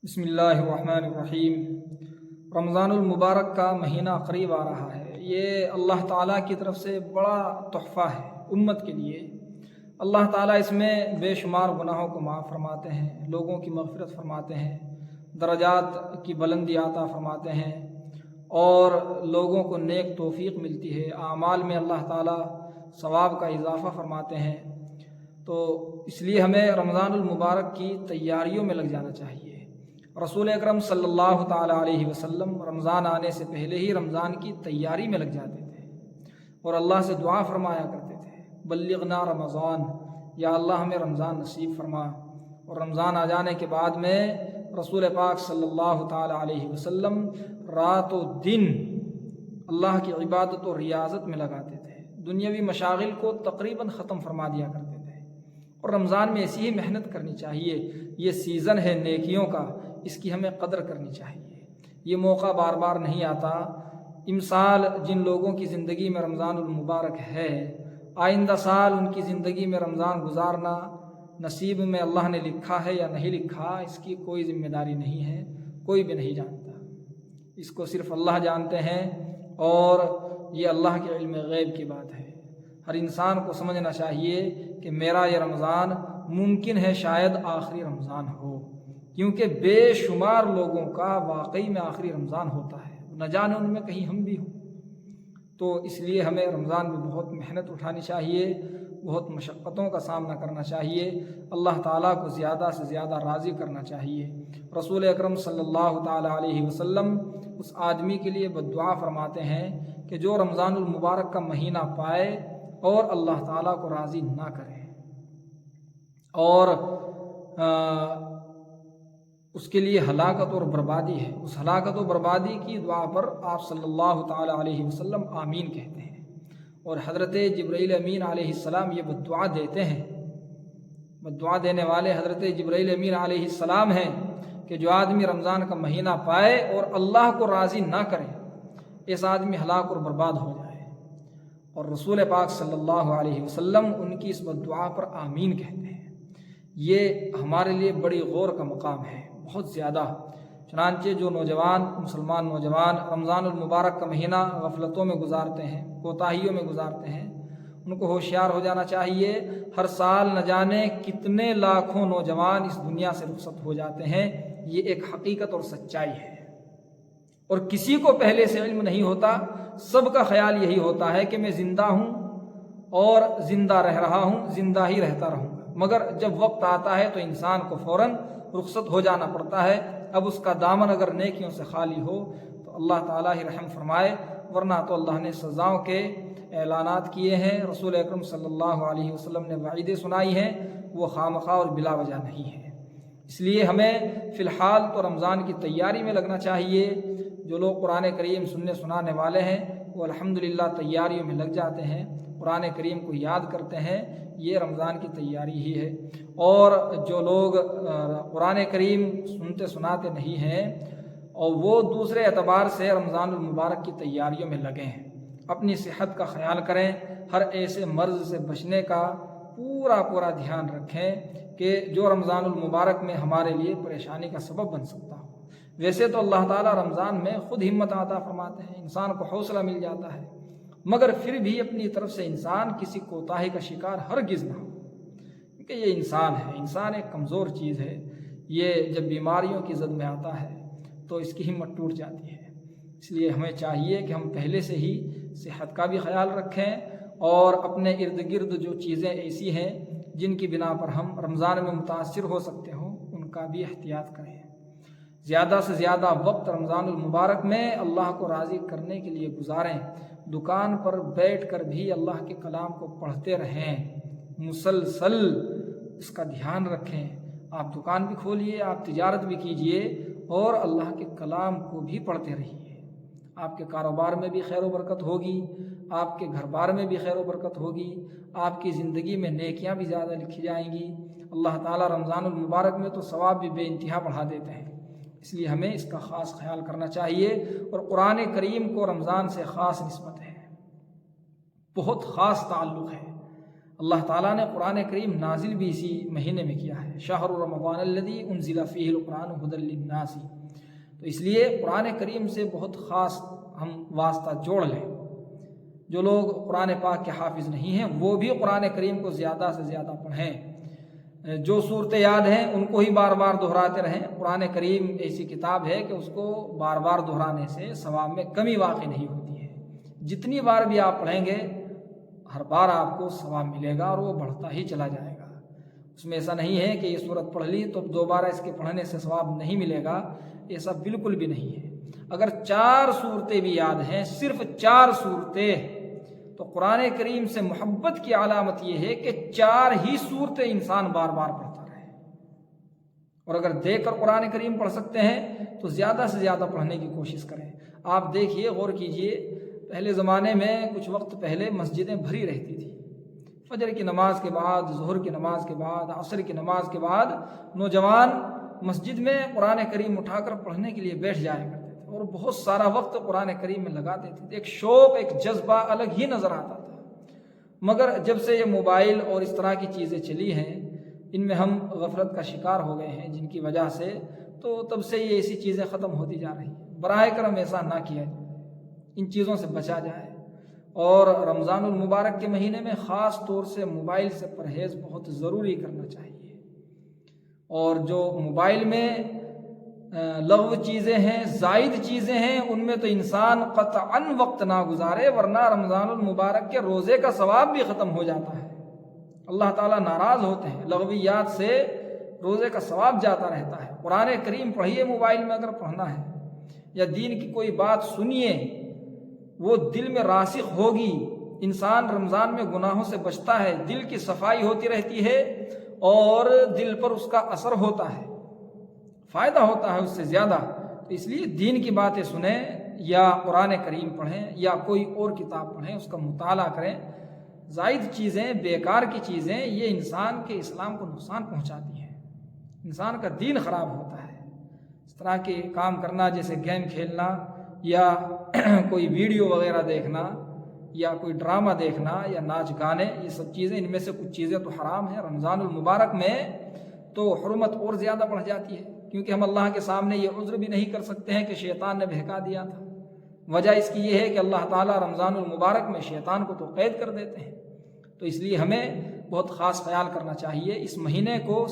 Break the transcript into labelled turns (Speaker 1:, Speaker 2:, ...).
Speaker 1: بسم اللہ الرحمن الرحیم۔ رمضان المبارک کا مہینہ قریب آ رہا ہے۔ یہ اللہ تعالیٰ کی طرف سے بڑا تحفہ ہے امت کے لیے۔ اللہ تعالیٰ اس میں بے شمار گناہوں کو معاف فرماتے ہیں، لوگوں کی مغفرت فرماتے ہیں، درجات کی بلندی عطا فرماتے ہیں اور لوگوں کو نیک توفیق ملتی ہے۔ اعمال میں اللہ تعالیٰ ثواب کا اضافہ فرماتے ہیں۔ تو اس لیے ہمیں رمضان المبارک کی تیاریوں میں لگ جانا چاہیے۔ رسول اکرم صلی اللہ تعالیٰ علیہ وسلم رمضان آنے سے پہلے ہی رمضان کی تیاری میں لگ جاتے تھے اور اللہ سے دعا فرمایا کرتے تھے، بلغنا رمضان، یا اللہ ہمیں رمضان نصیب فرما۔ اور رمضان آ جانے کے بعد میں رسول پاک صلی اللہ تعالیٰ علیہ وسلم رات و دن اللہ کی عبادت و ریاضت میں لگاتے تھے، دنیاوی مشاغل کو تقریباً ختم فرما دیا کرتے تھے۔ اور رمضان میں ایسی ہی محنت کرنی چاہیے۔ یہ سیزن ہے نیکیوں کا، اس کی ہمیں قدر کرنی چاہیے۔ یہ موقع بار بار نہیں آتا۔ امسال جن لوگوں کی زندگی میں رمضان المبارک ہے، آئندہ سال ان کی زندگی میں رمضان گزارنا نصیب میں اللہ نے لکھا ہے یا نہیں لکھا، اس کی کوئی ذمہ داری نہیں ہے، کوئی بھی نہیں جانتا۔ اس کو صرف اللہ جانتے ہیں اور یہ اللہ کے علم غیب کی بات ہے۔ ہر انسان کو سمجھنا چاہیے کہ میرا یہ رمضان ممکن ہے شاید آخری رمضان ہو، کیونکہ بے شمار لوگوں کا واقعی میں آخری رمضان ہوتا ہے، نہ جانے ان میں کہیں ہم بھی ہوں۔ تو اس لیے ہمیں رمضان میں بہت محنت اٹھانی چاہیے، بہت مشقتوں کا سامنا کرنا چاہیے، اللہ تعالیٰ کو زیادہ سے زیادہ راضی کرنا چاہیے۔ رسول اکرم صلی اللہ تعالیٰ علیہ وسلم اس آدمی کے لیے بددعا فرماتے ہیں کہ جو رمضان المبارک کا مہینہ پائے اور اللہ تعالیٰ کو راضی نہ کرے، اور اس کے لیے ہلاکت اور بربادی ہے۔ اس ہلاکت و بربادی کی دعا پر آپ صلی اللہ تعالیٰ علیہ وسلم آمین کہتے ہیں، اور حضرت جبرائیل امین علیہ السلام یہ بددعا دیتے ہیں۔ بددعا دینے والے حضرت جبرائیل امین علیہ السلام ہیں کہ جو آدمی رمضان کا مہینہ پائے اور اللہ کو راضی نہ کرے، اس آدمی ہلاک اور برباد ہو جائے۔ اور رسول پاک صلی اللہ علیہ وسلم ان کی اس بددعا پر آمین کہتے ہیں۔ یہ ہمارے لیے بڑی غور کا مقام ہے، بہت زیادہ۔ چنانچہ جو مسلمان نوجوان رمضان المبارک کا مہینہ غفلتوں میں گزارتے ہیں، کوتاہیوں میں گزارتے ہیں، ان کو ہوشیار ہو جانا چاہیے۔ ہر سال نہ جانے کتنے لاکھوں نوجوان اس دنیا سے رخصت ہو جاتے ہیں، یہ ایک حقیقت اور سچائی ہے۔ اور کسی کو پہلے سے علم نہیں ہوتا، سب کا خیال یہی ہوتا ہے کہ میں زندہ ہوں اور زندہ رہ رہا ہوں، زندہ ہی رہتا رہوں گا۔ مگر جب وقت آتا ہے تو انسان کو فوراً رخصت ہو جانا پڑتا ہے۔ اب اس کا دامن اگر نیکیوں سے خالی ہو تو اللہ تعالیٰ ہی رحم فرمائے، ورنہ تو اللہ نے سزاؤں کے اعلانات کیے ہیں، رسول اکرم صلی اللہ علیہ وسلم نے وعیدیں سنائی ہیں، وہ خامخواہ اور بلا وجہ نہیں ہیں۔ اس لیے ہمیں فی الحال تو رمضان کی تیاری میں لگنا چاہیے۔ جو لوگ قرآن کریم سننے سنانے والے ہیں وہ الحمدللہ تیاریوں میں لگ جاتے ہیں، قرآن کریم کو یاد کرتے ہیں، یہ رمضان کی تیاری ہی ہے۔ اور جو لوگ قرآن کریم سنتے سناتے نہیں ہیں اور وہ دوسرے اعتبار سے رمضان المبارک کی تیاریوں میں لگے ہیں، اپنی صحت کا خیال کریں، ہر ایسے مرض سے بچنے کا پورا دھیان رکھیں کہ جو رمضان المبارک میں ہمارے لیے پریشانی کا سبب بن سکتا ہو۔ ویسے تو اللہ تعالیٰ رمضان میں خود ہمت عطا فرماتے ہیں، انسان کو حوصلہ مل جاتا ہے، مگر پھر بھی اپنی طرف سے انسان کسی کوتاہی کا شکار ہرگز نہ ہو، کیونکہ یہ انسان ہے، انسان ایک کمزور چیز ہے۔ یہ جب بیماریوں کی زد میں آتا ہے تو اس کی ہمت ٹوٹ جاتی ہے۔ اس لیے ہمیں چاہیے کہ ہم پہلے سے ہی صحت کا بھی خیال رکھیں اور اپنے ارد گرد جو چیزیں ایسی ہیں جن کی بنا پر ہم رمضان میں متاثر ہو سکتے ہوں، ان کا بھی احتیاط کریں۔ زیادہ سے زیادہ وقت رمضان المبارک میں اللہ کو راضی کرنے کے لیے گزاریں۔ دکان پر بیٹھ کر بھی اللہ کے کلام کو پڑھتے رہیں، مسلسل اس کا دھیان رکھیں۔ آپ دکان بھی کھولیے، آپ تجارت بھی کیجئے اور اللہ کے کلام کو بھی پڑھتے رہیے۔ آپ کے کاروبار میں بھی خیر و برکت ہوگی، آپ کے گھر بار میں بھی خیر و برکت ہوگی، آپ کی زندگی میں نیکیاں بھی زیادہ لکھی جائیں گی۔ اللہ تعالیٰ رمضان المبارک میں تو ثواب بھی بے انتہا بڑھا دیتے ہیں، اس لیے ہمیں اس کا خاص خیال کرنا چاہیے۔ اور قرآن کریم کو رمضان سے خاص نسبت ہے، بہت خاص تعلق ہے۔ اللہ تعالیٰ نے قرآن کریم نازل بھی اسی مہینے میں کیا ہے، شہر رمضان الذی انزل فیہ القرآن ھدی للناس، تو اس لیے قرآن کریم سے بہت خاص ہم واسطہ جوڑ لیں۔ جو لوگ قرآن پاک کے حافظ نہیں ہیں وہ بھی قرآن کریم کو زیادہ سے زیادہ پڑھیں، جو صورتیں یاد ہیں ان کو ہی بار بار دہراتے رہیں۔ قرآن کریم ایسی کتاب ہے کہ اس کو بار بار دہرانے سے ثواب میں کمی واقع نہیں ہوتی ہے، جتنی بار بھی آپ پڑھیں گے ہر بار آپ کو ثواب ملے گا اور وہ بڑھتا ہی چلا جائے گا۔ اس میں ایسا نہیں ہے کہ یہ سورت پڑھ لی تو دوبارہ اس کے پڑھنے سے ثواب نہیں ملے گا، ایسا بالکل بھی نہیں ہے۔ اگر 4 صورتیں بھی یاد ہیں، صرف 4 صورتیں، تو قرآن کریم سے محبت کی علامت یہ ہے کہ 4 ہی صورتیں انسان بار بار پڑھتا رہے۔ اور اگر دیکھ کر قرآن کریم پڑھ سکتے ہیں تو زیادہ سے زیادہ پڑھنے کی کوشش کریں۔ آپ دیکھیے، غور کیجئے، پہلے زمانے میں کچھ وقت پہلے مسجدیں بھری رہتی تھی، فجر کی نماز کے بعد، ظہر کی نماز کے بعد، عصر کی نماز کے بعد نوجوان مسجد میں قرآن کریم اٹھا کر پڑھنے کے لیے بیٹھ جایا کرتے تھے اور بہت سارا وقت قرآن کریم میں لگا دیتے تھے۔ ایک شوق، ایک جذبہ الگ ہی نظر آتا تھا۔ مگر جب سے یہ موبائل اور اس طرح کی چیزیں چلی ہیں، ان میں ہم غفلت کا شکار ہو گئے ہیں جن کی وجہ سے، تو تب سے یہ ایسی چیزیں ختم ہوتی جا رہی ہیں۔ براہ کرم ایسا نہ کیا جائے، ان چیزوں سے بچا جائے، اور رمضان المبارک کے مہینے میں خاص طور سے موبائل سے پرہیز بہت ضروری کرنا چاہیے۔ اور جو موبائل میں لغو چیزیں ہیں، زائد چیزیں ہیں، ان میں تو انسان قطعاً وقت نہ گزارے، ورنہ رمضان المبارک کے روزے کا ثواب بھی ختم ہو جاتا ہے۔ اللہ تعالیٰ ناراض ہوتے ہیں، لغویات سے روزے کا ثواب جاتا رہتا ہے۔ قرآن کریم پڑھیے موبائل میں اگر پڑھنا ہے، یا دین کی کوئی بات سنیے، وہ دل میں راسخ ہوگی۔ انسان رمضان میں گناہوں سے بچتا ہے، دل کی صفائی ہوتی رہتی ہے اور دل پر اس کا اثر ہوتا ہے، فائدہ ہوتا ہے اس سے زیادہ۔ تو اس لیے دین کی باتیں سنیں، یا قرآن کریم پڑھیں، یا کوئی اور کتاب پڑھیں، اس کا مطالعہ کریں۔ زائد چیزیں، بیکار کی چیزیں، یہ انسان کے اسلام کو نقصان پہنچاتی ہیں، انسان کا دین خراب ہوتا ہے۔ اس طرح کے کام کرنا، جیسے گیم کھیلنا، یا کوئی ویڈیو وغیرہ دیکھنا، یا کوئی ڈرامہ دیکھنا، یا ناچ گانے، یہ سب چیزیں، ان میں سے کچھ چیزیں تو حرام ہیں۔ رمضان المبارک میں تو حرمت اور زیادہ بڑھ جاتی ہے، کیونکہ ہم اللہ کے سامنے یہ عذر بھی نہیں کر سکتے ہیں کہ شیطان نے بہکا دیا تھا۔ وجہ اس کی یہ ہے کہ اللہ تعالیٰ رمضان المبارک میں شیطان کو تو قید کر دیتے ہیں۔ تو اس لیے ہمیں بہت خاص خیال کرنا چاہیے، اس مہینے کو